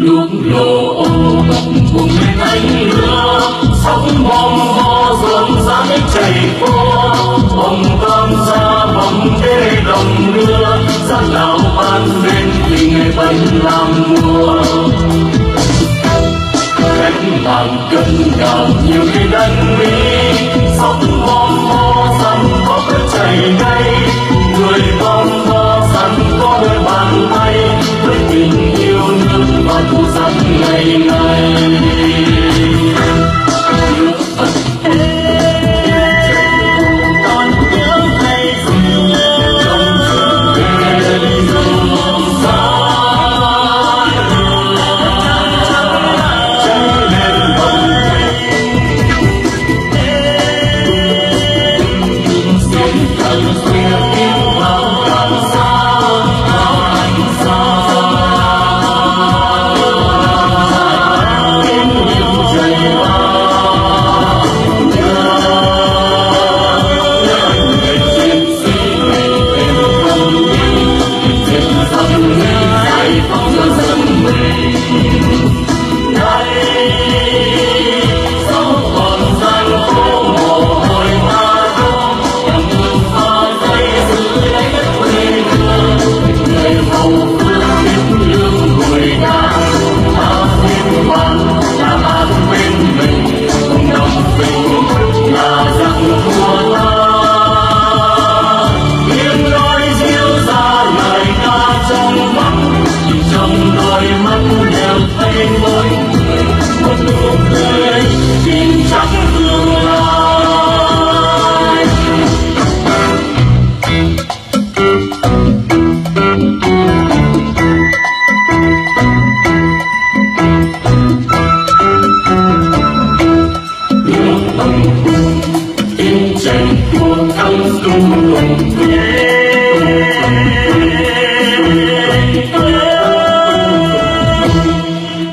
nước lồ ô cùng lên ánh lửa sóng bom ho rộn rã chảy qua bồng tam gia bồng đê đồng đưa ra nào ban lên vì ngày bánh làm mùa cánh vàng cân đào nhiều khi đánh mỹ sóng bom ho rằng có cái chảy ngay người bom ho rằng có đôi bàn tay với tình yêu nước và thu sắc ngày ngày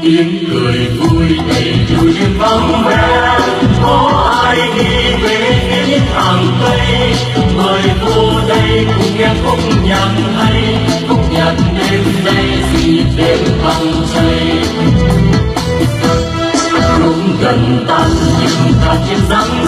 tiếng cười vui đầy vui trên vắng vẻ có ai đi về phía hàng tây mời vô đây cùng nghe khúc nhạc hay khúc nhạc đêm nay dì đêm thăng chay lúc gần tan nhưng ta trên dáng